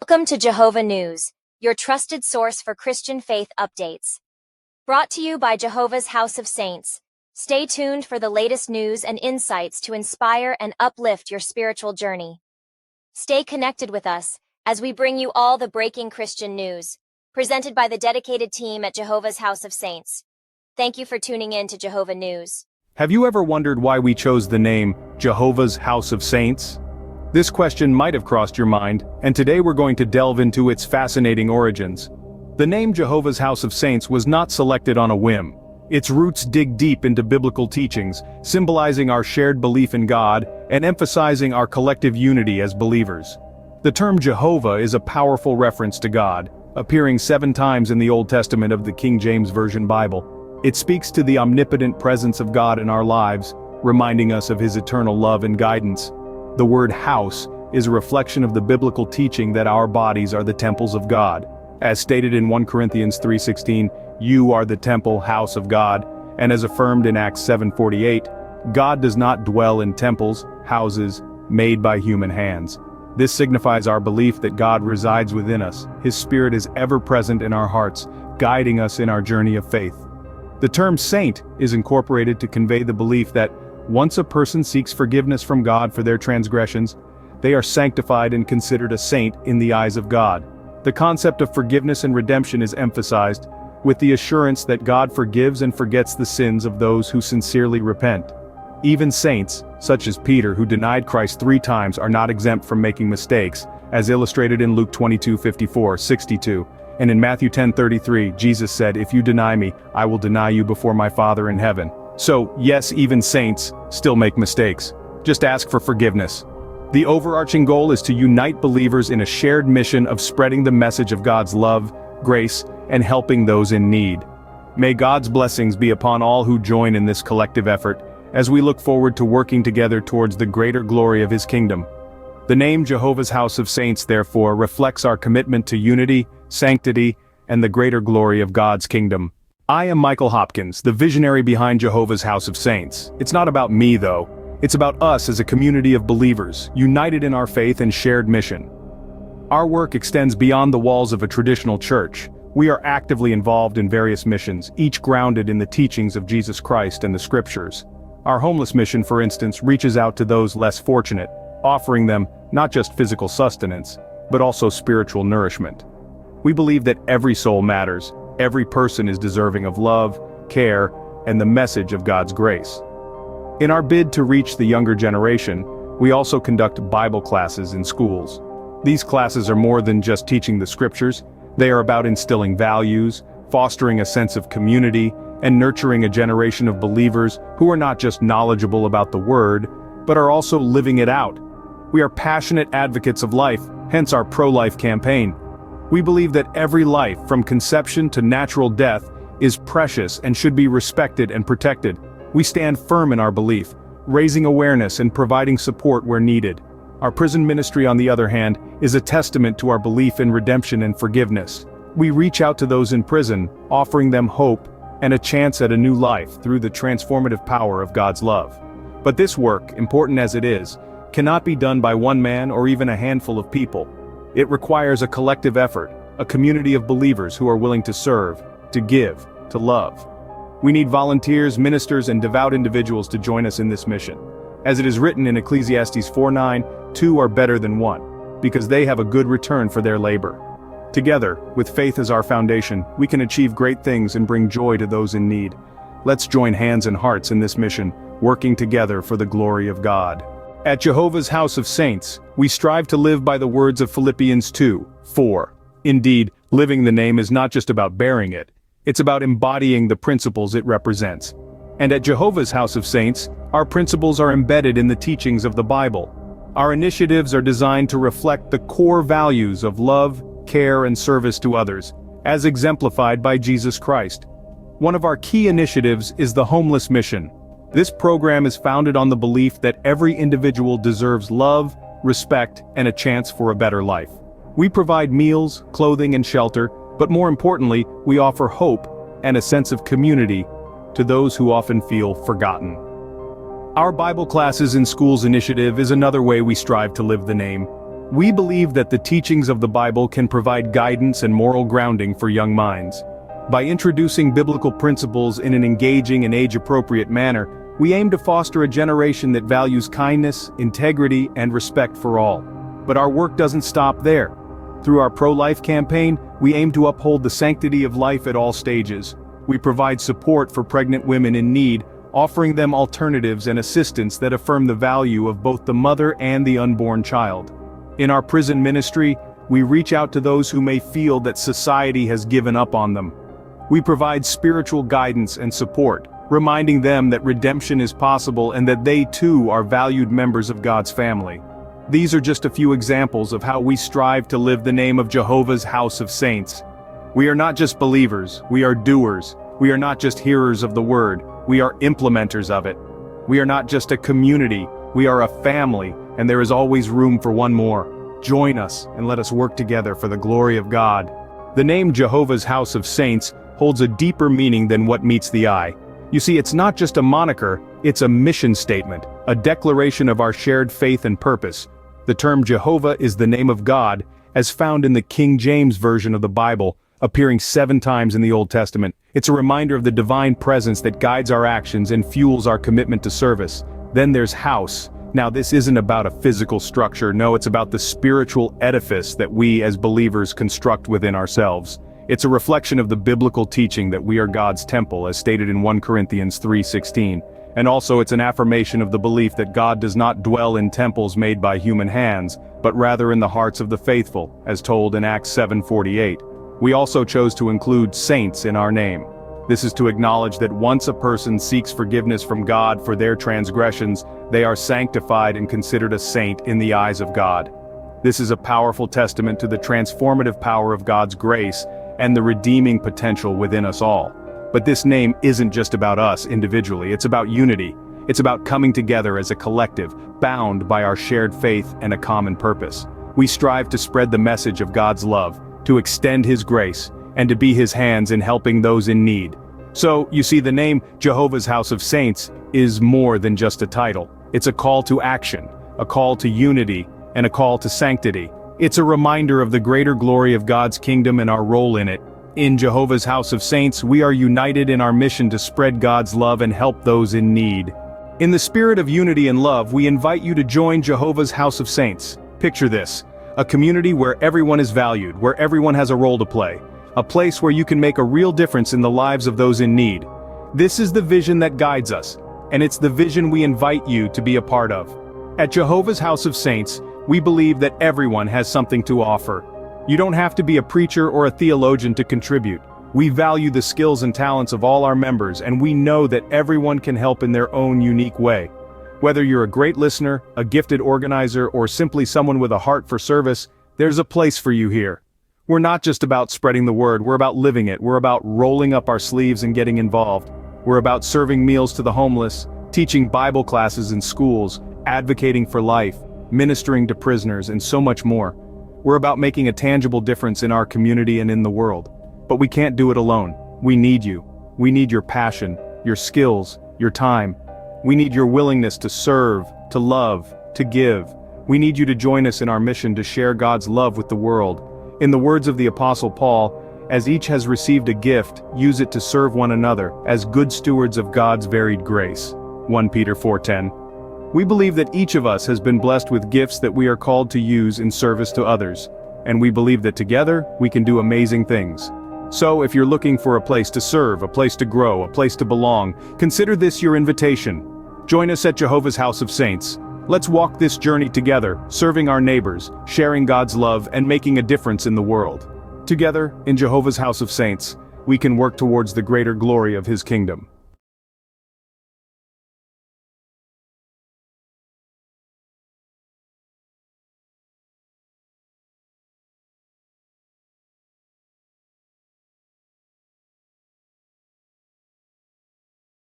Welcome to Jehovah News, your trusted source for Christian faith updates. Brought to you by Jehovah's House of Saints. Stay tuned for the latest news and insights to inspire and uplift your spiritual journey. Stay connected with us as we bring you all the breaking Christian news, presented by the dedicated team at Jehovah's House of Saints. Thank you for tuning in to Jehovah News. Have you ever wondered why we chose the name Jehovah's House of Saints? This question might have crossed your mind, and today we're going to delve into its fascinating origins. The name Jehovah's House of Saints was not selected on a whim. Its roots dig deep into biblical teachings, symbolizing our shared belief in God and emphasizing our collective unity as believers. The term Jehovah is a powerful reference to God, appearing 7 times in the Old Testament of the King James Version Bible. It speaks to the omnipotent presence of God in our lives, reminding us of His eternal love and guidance. The word house is a reflection of the biblical teaching that our bodies are the temples of God. As stated in 1 Corinthians 3:16, you are the temple house of God, and as affirmed in Acts 7:48, God does not dwell in temples, houses, made by human hands. This signifies our belief that God resides within us. His Spirit is ever present in our hearts, guiding us in our journey of faith. The term saint is incorporated to convey the belief that once a person seeks forgiveness from God for their transgressions, they are sanctified and considered a saint in the eyes of God. The concept of forgiveness and redemption is emphasized, with the assurance that God forgives and forgets the sins of those who sincerely repent. Even saints, such as Peter, who denied Christ 3 times, are not exempt from making mistakes, as illustrated in Luke 22:54-62, and in Matthew 10:33, Jesus said, "If you deny me, I will deny you before my Father in heaven." So, yes, even saints still make mistakes. Just ask for forgiveness. The overarching goal is to unite believers in a shared mission of spreading the message of God's love, grace, and helping those in need. May God's blessings be upon all who join in this collective effort, as we look forward to working together towards the greater glory of His kingdom. The name Jehovah's House of Saints, therefore, reflects our commitment to unity, sanctity, and the greater glory of God's kingdom. I am Michael Hopkins, the visionary behind Jehovah's House of Saints. It's not about me, though. It's about us as a community of believers, united in our faith and shared mission. Our work extends beyond the walls of a traditional church. We are actively involved in various missions, each grounded in the teachings of Jesus Christ and the Scriptures. Our homeless mission, for instance, reaches out to those less fortunate, offering them not just physical sustenance, but also spiritual nourishment. We believe that every soul matters. Every person is deserving of love, care, and the message of God's grace. In our bid to reach the younger generation, we also conduct Bible classes in schools. These classes are more than just teaching the Scriptures. They are about instilling values, fostering a sense of community, and nurturing a generation of believers who are not just knowledgeable about the Word, but are also living it out. We are passionate advocates of life, hence our pro-life campaign. We believe that every life, from conception to natural death, is precious and should be respected and protected. We stand firm in our belief, raising awareness and providing support where needed. Our prison ministry, on the other hand, is a testament to our belief in redemption and forgiveness. We reach out to those in prison, offering them hope and a chance at a new life through the transformative power of God's love. But this work, important as it is, cannot be done by one man or even a handful of people. It requires a collective effort, a community of believers who are willing to serve, to give, to love. We need volunteers, ministers, and devout individuals to join us in this mission. As it is written in Ecclesiastes 4:9, 2 are better than 1, because they have a good return for their labor. Together, with faith as our foundation, we can achieve great things and bring joy to those in need. Let's join hands and hearts in this mission, working together for the glory of God. At Jehovah's House of Saints, we strive to live by the words of Philippians 2:4. Indeed, living the name is not just about bearing it, it's about embodying the principles it represents. And at Jehovah's House of Saints, our principles are embedded in the teachings of the Bible. Our initiatives are designed to reflect the core values of love, care, and service to others, as exemplified by Jesus Christ. One of our key initiatives is the Homeless Mission. This program is founded on the belief that every individual deserves love, respect, and a chance for a better life. We provide meals, clothing, and shelter, but more importantly, we offer hope and a sense of community to those who often feel forgotten. Our Bible Classes in Schools initiative is another way we strive to live the name. We believe that the teachings of the Bible can provide guidance and moral grounding for young minds. By introducing biblical principles in an engaging and age-appropriate manner, we aim to foster a generation that values kindness, integrity, and respect for all. But our work doesn't stop there. Through our pro-life campaign, we aim to uphold the sanctity of life at all stages. We provide support for pregnant women in need, offering them alternatives and assistance that affirm the value of both the mother and the unborn child. In our prison ministry, we reach out to those who may feel that society has given up on them. We provide spiritual guidance and support, reminding them that redemption is possible and that they too are valued members of God's family. These are just a few examples of how we strive to live the name of Jehovah's House of Saints. We are not just believers, we are doers. We are not just hearers of the word, we are implementers of it. We are not just a community, we are a family, and there is always room for one more. Join us and let us work together for the glory of God. The name Jehovah's House of Saints holds a deeper meaning than what meets the eye. You see, it's not just a moniker, it's a mission statement, a declaration of our shared faith and purpose. The term Jehovah is the name of God, as found in the King James Version of the Bible, appearing 7 times in the Old Testament. It's a reminder of the divine presence that guides our actions and fuels our commitment to service. Then there's house. Now this isn't about a physical structure, no, it's about the spiritual edifice that we as believers construct within ourselves. It's a reflection of the biblical teaching that we are God's temple, as stated in 1 Corinthians 3:16. And also it's an affirmation of the belief that God does not dwell in temples made by human hands, but rather in the hearts of the faithful, as told in Acts 7:48. We also chose to include saints in our name. This is to acknowledge that once a person seeks forgiveness from God for their transgressions, they are sanctified and considered a saint in the eyes of God. This is a powerful testament to the transformative power of God's grace and the redeeming potential within us all. But this name isn't just about us individually, it's about unity. It's about coming together as a collective, bound by our shared faith and a common purpose. We strive to spread the message of God's love, to extend His grace, and to be His hands in helping those in need. So, you see, the name Jehovah's House of Saints is more than just a title. It's a call to action, a call to unity, and a call to sanctity. It's a reminder of the greater glory of God's kingdom and our role in it. In Jehovah's House of Saints, we are united in our mission to spread God's love and help those in need. In the spirit of unity and love, we invite you to join Jehovah's House of Saints. Picture this: a community where everyone is valued, where everyone has a role to play. A place where you can make a real difference in the lives of those in need. This is the vision that guides us, and it's the vision we invite you to be a part of. At Jehovah's House of Saints, we believe that everyone has something to offer. You don't have to be a preacher or a theologian to contribute. We value the skills and talents of all our members, and we know that everyone can help in their own unique way. Whether you're a great listener, a gifted organizer, or simply someone with a heart for service, there's a place for you here. We're not just about spreading the word, we're about living it. We're about rolling up our sleeves and getting involved. We're about serving meals to the homeless, teaching Bible classes in schools, advocating for life, ministering to prisoners, and so much more. We're about making a tangible difference in our community and in the world. But we can't do it alone. We need you. We need your passion, your skills, your time. We need your willingness to serve, to love, to give. We need you to join us in our mission to share God's love with the world. In the words of the Apostle Paul, as each has received a gift, use it to serve one another, as good stewards of God's varied grace. 1 Peter 4:10. We believe that each of us has been blessed with gifts that we are called to use in service to others, and we believe that together, we can do amazing things. So, if you're looking for a place to serve, a place to grow, a place to belong, consider this your invitation. Join us at Jehovah's House of Saints. Let's walk this journey together, serving our neighbors, sharing God's love, and making a difference in the world. Together, in Jehovah's House of Saints, we can work towards the greater glory of His kingdom.